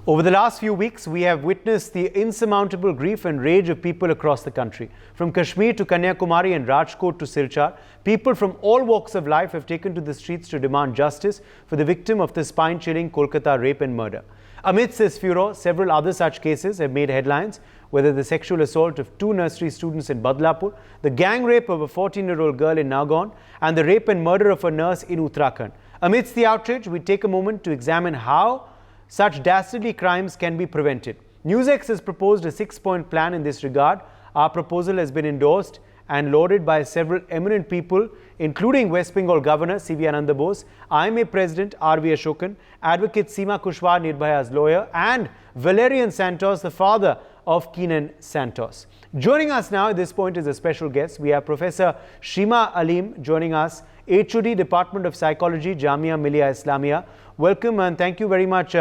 Over the last few weeks, we have witnessed the insurmountable grief and rage of people across the country. From Kashmir to Kanyakumari and Rajkot to Silchar, people from all walks of life have taken to the streets to demand justice for the victim of the spine-chilling Kolkata rape and murder. Amidst this furor, several other such cases have made headlines, whether the sexual assault of 2 nursery students in Badlapur, the gang rape of a 14-year-old girl in Nagaon, and the rape and murder of a nurse in Uttarakhand. Amidst the outrage, we take a moment to examine how such dastardly crimes can be prevented. NewsX has proposed a 6-point plan in this regard. Our proposal has been endorsed and lauded by several eminent people, including West Bengal Governor C.V. Ananda Bose, IMA President R.V. Ashokan, Advocate Seema Kushwaha, Nirbhaya's lawyer, and Valerian Santos, the father of Keenan Santos. Joining us now at this point is a special guest. We have Professor Shima Aleem joining us, HOD, Department of Psychology, Jamia Millia Islamia. Welcome and thank you very much,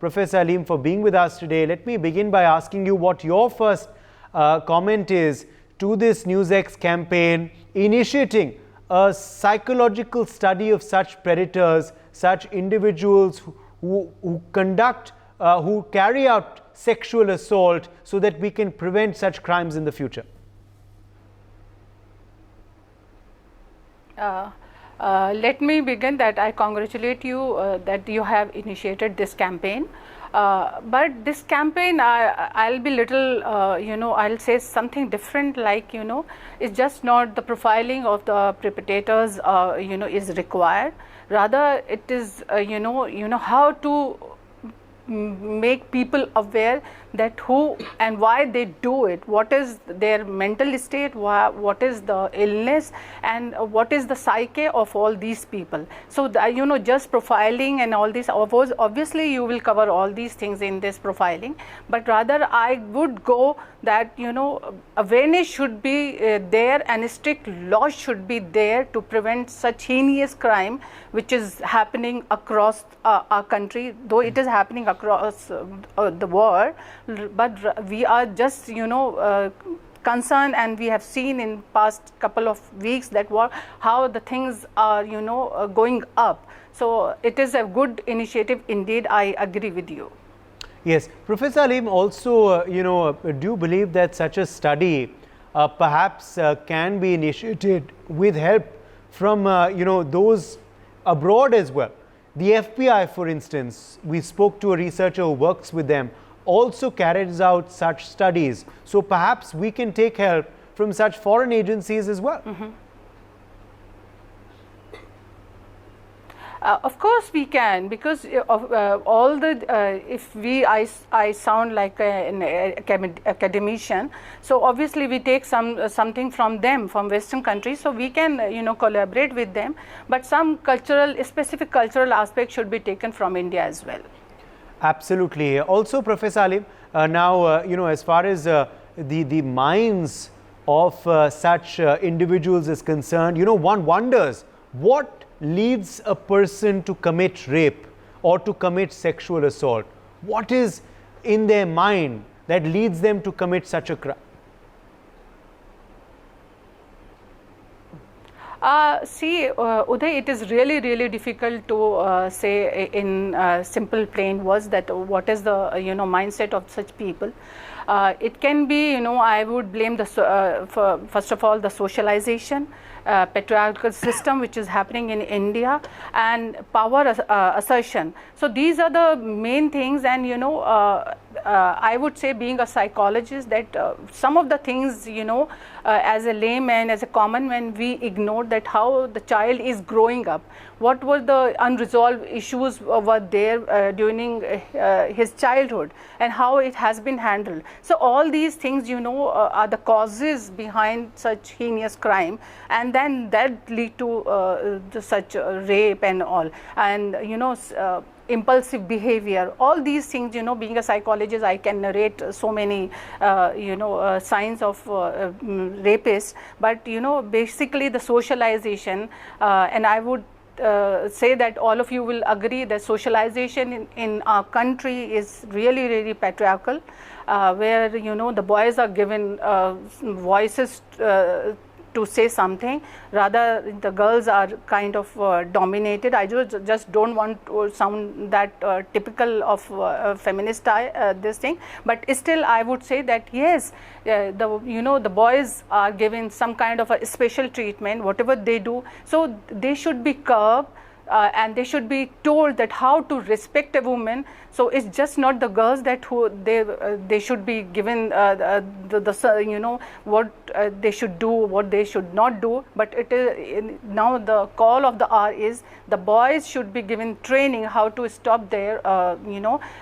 Professor Aleem, for being with us today. Let me begin by asking you what your first comment is to this NewsX campaign initiating a psychological study of such predators, such individuals who carry out sexual assault, so that we can prevent such crimes in the future. Let me begin that I congratulate you that you have initiated this campaign. But this campaign, I'll be little, I'll say something different, like, it's just not the profiling of the perpetrators, is required. Rather, it is, how to make people aware that who and why they do it, what is their mental state, what is the illness, and what is the psyche of all these people. So just profiling and all this, obviously you will cover all these things in this profiling, but rather I would go that awareness should be there and strict laws should be there to prevent such heinous crime which is happening across our country, though it is happening across the world. But we are just concerned, and we have seen in past couple of weeks that how the things are going up. So it is a good initiative indeed. I agree with you. Yes, Professor Aleem, also do you believe that such a study perhaps can be initiated with help from those abroad as well? The FBI, for instance, we spoke to a researcher who works with them, also carries out such studies. So perhaps we can take help from such foreign agencies as well. Mm-hmm. Of course we can, because of all the I sound like an academician, so obviously we take something from them, from Western countries, so we can collaborate with them, but some specific cultural aspects should be taken from India as well. Absolutely. Also, Professor Aleem, now as far as the minds of such individuals is concerned, one wonders what leads a person to commit rape or to commit sexual assault. What is in their mind that leads them to commit such a crime? Uday, it is really difficult to say in simple plain words that what is the mindset of such people. It can be, I would blame first of all the socialization, patriarchal system which is happening in India, and power assertion. So these are the main things, and I would say, being a psychologist, that some of the things as a layman, as a common man, we ignore that how the child is growing up, what were the unresolved issues were there during his childhood, and how it has been handled. So all these things are the causes behind such heinous crime, and then that lead to such rape and all, and impulsive behavior, all these things. Being a psychologist, I can narrate so many signs of rapists, but basically the socialization, and I would say that all of you will agree that socialization in our country is really where the boys are given voices to say something. Rather, the girls are kind of dominated. I just don't want to sound that typical of feminist this thing, but still I would say that yes, the boys are given some kind of a special treatment, whatever they do, so they should be curbed. And they should be told that how to respect a woman. So it's just not the girls that they should be given what they should do, what they should not do. But it is now the call of the hour is the boys should be given training how to stop their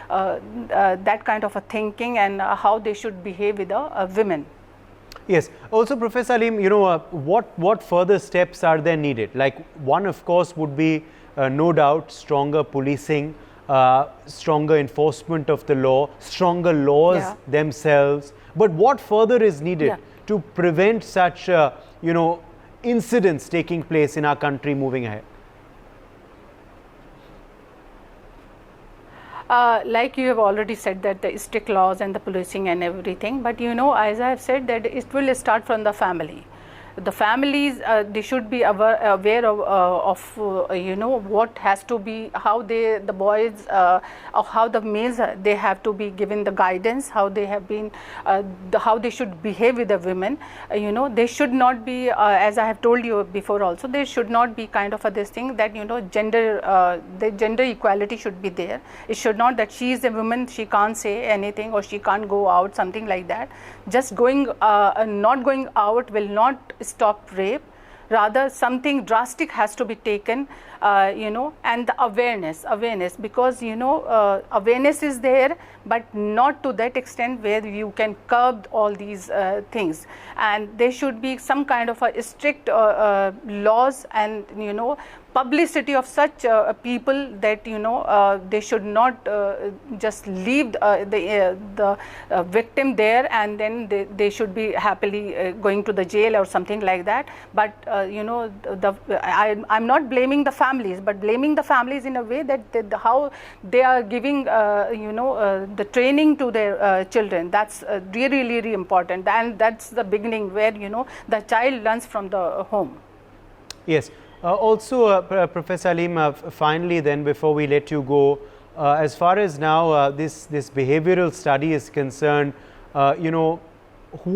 that kind of a thinking and how they should behave with the women. Yes. Also, Professor Aleem, what further steps are there needed? Like, one, of course, would be no doubt stronger policing, stronger enforcement of the law, stronger laws themselves. But what further is needed to prevent such, incidents taking place in our country moving ahead? Like you have already said that the strict laws and the policing and everything, but as I have said that it will start from the family. The families, they should be aware of what has to be, how the boys or how the males, they have to be given the guidance, how they have been, how they should behave with the women. They should not be, as I have told you before also, there should not be kind of this thing that the gender equality should be there. It should not that she is a woman, she can't say anything or she can't go out, something like that. Just not going out will not stop rape. Rather, something drastic has to be taken, and the awareness, because awareness is there, but not to that extent where you can curb all these things. And there should be some kind of a strict laws and publicity of such people that they should not just leave the victim there and then they should be happily going to the jail or something like that. But I'm not blaming the families, but blaming the families in a way that how they are giving the training to their children. That's really, really important, and that's the beginning where the child learns from the home. Yes. Also, Professor Aleem, finally then, before we let you go, as far as now this behavioral study is concerned, who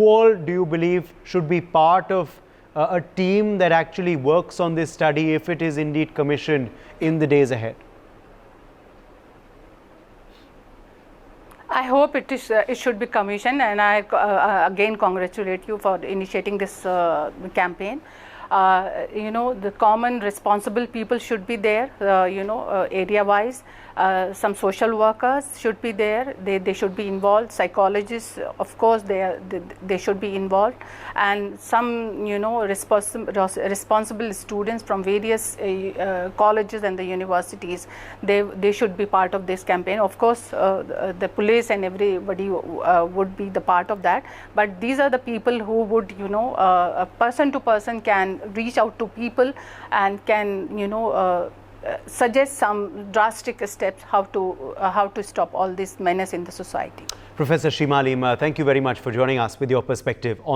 all do you believe should be part of a team that actually works on this study if it is indeed commissioned in the days ahead? I hope it should be commissioned, and I again congratulate you for initiating this campaign. The common responsible people should be there, area wise. Some social workers should be there. They should be involved. Psychologists, of course, they should be involved, and some responsible students from various colleges and the universities. They should be part of this campaign. Of course, the police and everybody would be the part of that. But these are the people who would person to person can reach out to people and can suggest some drastic steps how to stop all this menace in the society. Professor Seema Aleem, thank you very much for joining us with your perspective on